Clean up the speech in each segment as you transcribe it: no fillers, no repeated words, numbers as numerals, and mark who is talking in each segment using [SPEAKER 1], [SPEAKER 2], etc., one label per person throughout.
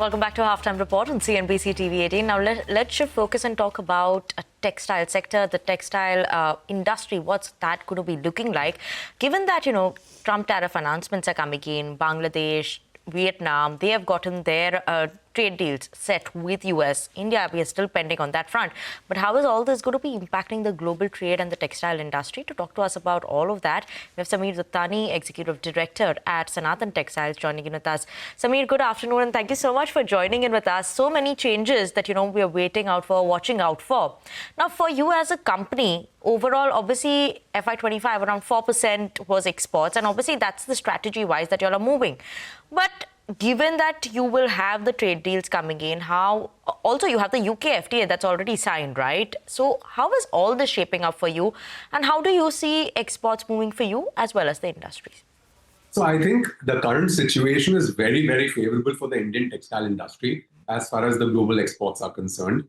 [SPEAKER 1] Welcome back to Halftime Report on CNBC-TV18. Now let's shift focus and talk about a textile sector, the textile industry. What's that going to be looking like? Given that, Trump tariff announcements are coming in, Bangladesh, Vietnam, they have gotten their trade deals set with US. India, we are still pending on that front. But how is all this going to be impacting the global trade and the textile industry? To talk to us about all of that, we have Sammir Dattani, Executive Director at Sanathan Textiles, joining in with us. Sammir, good afternoon, and thank you so much for joining in with us. So many changes that, we are waiting out for, watching out for. Now, for you as a company, overall, obviously, FY25, around 4% was exports. And obviously, that's the strategy-wise that you all are moving. But given that you will have the trade deals coming in, also you have the UK FTA that's already signed, right? So how is all this shaping up for you? And how do you see exports moving for you as well as the industries?
[SPEAKER 2] So I think the current situation is very, very favorable for the Indian textile industry as far as the global exports are concerned.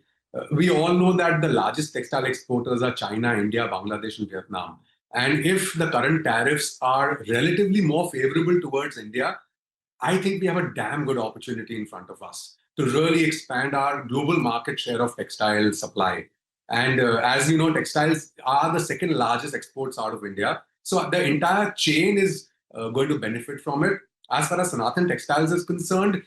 [SPEAKER 2] We all know that the largest textile exporters are China, India, Bangladesh, and Vietnam. And if the current tariffs are relatively more favorable towards India, I think we have a damn good opportunity in front of us to really expand our global market share of textile supply. And as you know, textiles are the second largest exports out of India. So the entire chain is going to benefit from it. As far as Sanathan Textiles is concerned,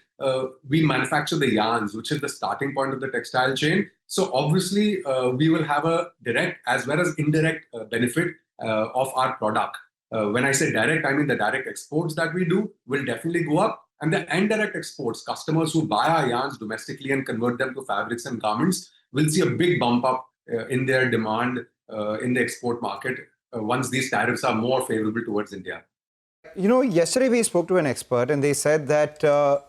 [SPEAKER 2] we manufacture the yarns, which is the starting point of the textile chain. So obviously, we will have a direct as well as indirect benefit of our product. When I say direct, I mean the direct exports that we do will definitely go up. And the indirect exports, customers who buy our yarns domestically and convert them to fabrics and garments, will see a big bump up in their demand in the export market once these tariffs are more favorable towards India.
[SPEAKER 3] Yesterday we spoke to an expert and they said that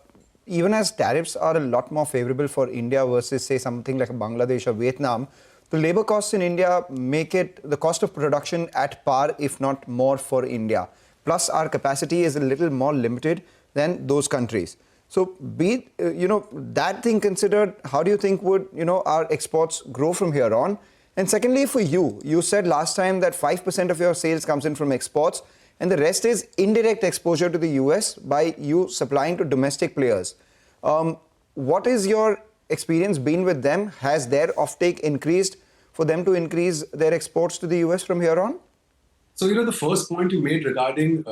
[SPEAKER 3] even as tariffs are a lot more favorable for India versus, say, something like Bangladesh or Vietnam, the labor costs in India make it the cost of production at par, if not more, for India. Plus, our capacity is a little more limited than those countries. So, that thing considered, how do you think would, our exports grow from here on? And secondly, for you, you said last time that 5% of your sales comes in from exports and the rest is indirect exposure to the US by you supplying to domestic players. What is your experience been with them? Has their offtake increased for them to increase their exports to the US from here on?
[SPEAKER 2] So, the first point you made regarding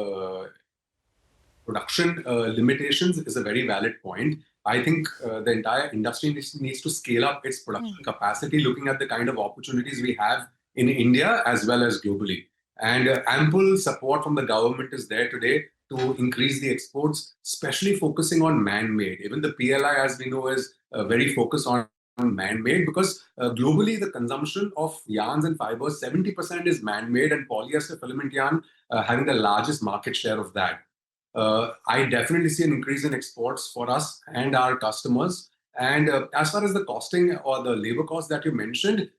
[SPEAKER 2] production limitations is a very valid point. I think the entire industry needs to scale up its production capacity, looking at the kind of opportunities we have in India as well as globally. And ample support from the government is there today to increase the exports, especially focusing on man-made. Even the PLI, as we know, is very focused on man-made because globally the consumption of yarns and fibers, 70% is man-made, and polyester filament yarn having the largest market share of that. I definitely see an increase in exports for us and our customers. And as far as the costing or the labor cost that you mentioned,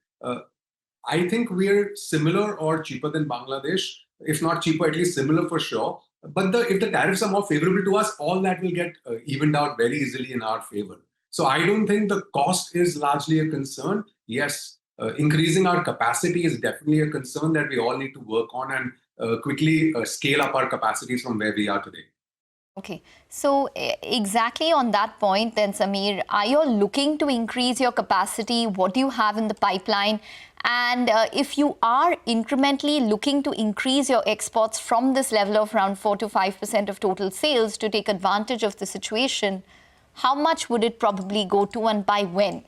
[SPEAKER 2] I think we're similar or cheaper than Bangladesh, if not cheaper, at least similar for sure. But if the tariffs are more favorable to us, all that will get evened out very easily in our favor. So I don't think the cost is largely a concern. Yes, increasing our capacity is definitely a concern that we all need to work on and quickly scale up our capacities from where we are today.
[SPEAKER 4] Okay, so exactly on that point then, Sammir, are you looking to increase your capacity? What do you have in the pipeline? And if you are incrementally looking to increase your exports from this level of around 4 to 5% of total sales to take advantage of the situation, how much would it probably go to and by when?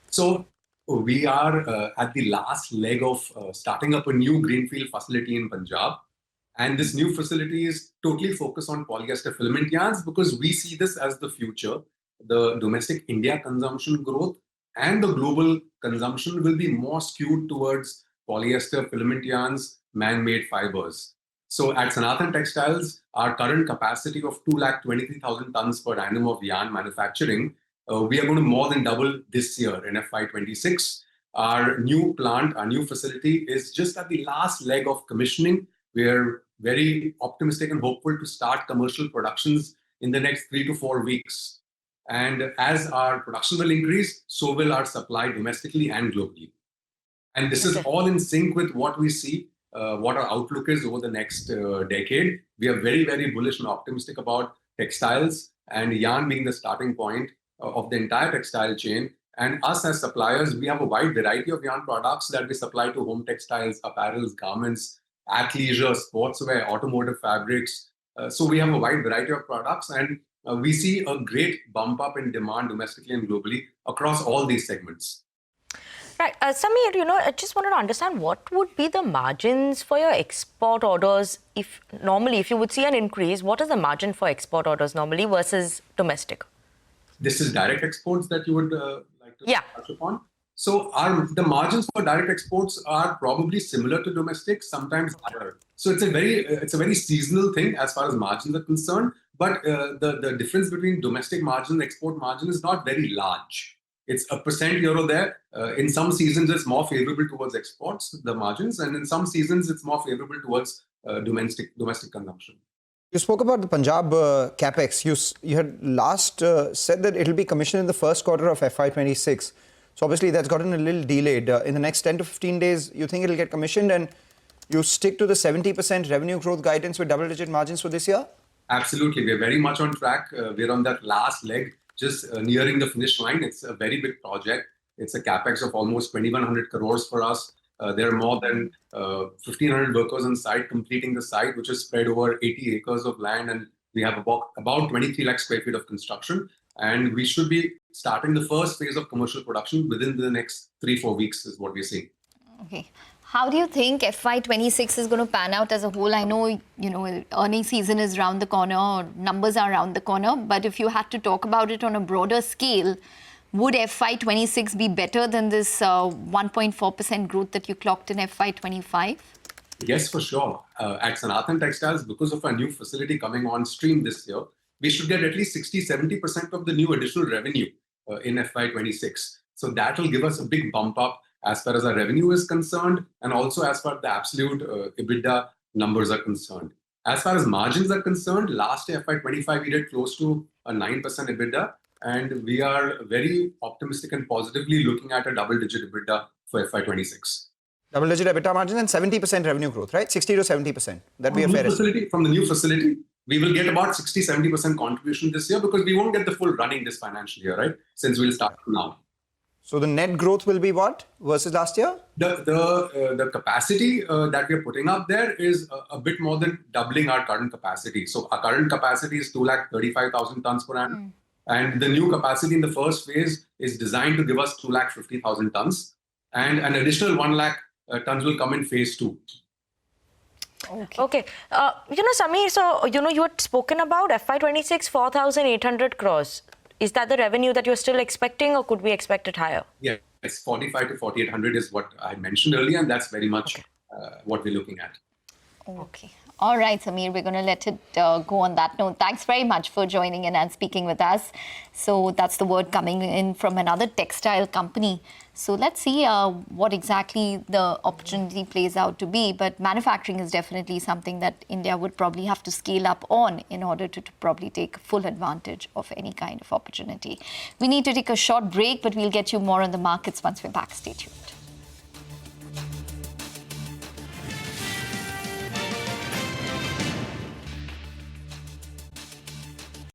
[SPEAKER 2] So we are at the last leg of starting up a new Greenfield facility in Punjab. And this new facility is totally focused on polyester filament yarns because we see this as the future. The domestic India consumption growth and the global consumption will be more skewed towards polyester filament yarns, man-made fibers. So at Sanathan Textiles, our current capacity of 223,000 tons per annum of yarn manufacturing, we are going to more than double this year in FY26. Our new plant, our new facility is just at the last leg of commissioning. We are very optimistic and hopeful to start commercial productions in the next 3 to 4 weeks. And as our production will increase, so will our supply domestically and globally. And this is all in sync with what we see, what our outlook is over the next decade. We are very, very bullish and optimistic about textiles and yarn being the starting point of the entire textile chain. And us as suppliers, we have a wide variety of yarn products that we supply to home textiles, apparels, garments, athleisure, sportswear, automotive fabrics. So we have a wide variety of products, and we see a great bump up in demand domestically and globally across all these segments.
[SPEAKER 1] Right. Sammir, I just wanted to understand what would be the margins for your export orders if you would see an increase. What is the margin for export orders normally versus domestic?
[SPEAKER 2] This is direct exports that you would like to touch upon. So the margins for direct exports are probably similar to domestic, sometimes higher. So it's a very seasonal thing as far as margins are concerned. But the difference between domestic margin and export margin is not very large. It's a percent here or there. In some seasons, it's more favorable towards exports, the margins, and in some seasons, it's more favorable towards domestic consumption.
[SPEAKER 3] You spoke about the Punjab Capex. You had last said that it'll be commissioned in the first quarter of FY26. So obviously, that's gotten a little delayed. In the next 10 to 15 days, you think it'll get commissioned and you stick to the 70% revenue growth guidance with double-digit margins for this year?
[SPEAKER 2] Absolutely. We're very much on track. We're on that last leg, just nearing the finish line. It's a very big project. It's a capex of almost 2,100 crores for us. There are more than 1,500 workers on site completing the site, which is spread over 80 acres of land. And we have about 23 lakh square feet of construction. And we should be starting the first phase of commercial production within the next 3-4 weeks is what we're seeing.
[SPEAKER 4] Okay. How do you think FY26 is going to pan out as a whole? I know, earnings season is around the corner, or numbers are around the corner. But if you had to talk about it on a broader scale, would FY26 be better than this 1.4% growth that you clocked in FY25?
[SPEAKER 2] Yes, for sure. At Sanathan Textiles, because of our new facility coming on stream this year, we should get at least 60-70% of the new additional revenue in FY26. So that will give us a big bump up as far as our revenue is concerned, and also as far as the absolute EBITDA numbers are concerned. As far as margins are concerned, last year, FY25, we did close to a 9% EBITDA, and we are very optimistic and positively looking at a double-digit EBITDA for FY26.
[SPEAKER 3] Double-digit EBITDA margin and 70% revenue growth, right? 60 to 70%. That'd be a fair estimate.
[SPEAKER 2] From the new facility, we will get about 60-70% contribution this year because we won't get the full running this financial year, right? Since we'll start now.
[SPEAKER 3] So the net growth will be what versus last year?
[SPEAKER 2] The capacity that we're putting up there is a bit more than doubling our current capacity. So our current capacity is 235,000 tons per annum. And the new capacity in the first phase is designed to give us 250,000 tons. And an additional 1 lakh tons will come in phase 2.
[SPEAKER 1] Okay. Sammir, so, you had spoken about FY26, 4,800 crores. Is that the revenue that you're still expecting, or could we expect it higher?
[SPEAKER 2] Yes, 45 to 4,800 is what I mentioned earlier, and that's very much what we're looking at.
[SPEAKER 4] Okay. All right, Sammir, we're going to let it go on that note. Thanks very much for joining in and speaking with us. So that's the word coming in from another textile company. So let's see what exactly the opportunity plays out to be. But manufacturing is definitely something that India would probably have to scale up on in order to probably take full advantage of any kind of opportunity. We need to take a short break, but we'll get you more on the markets once we're back. Stay tuned.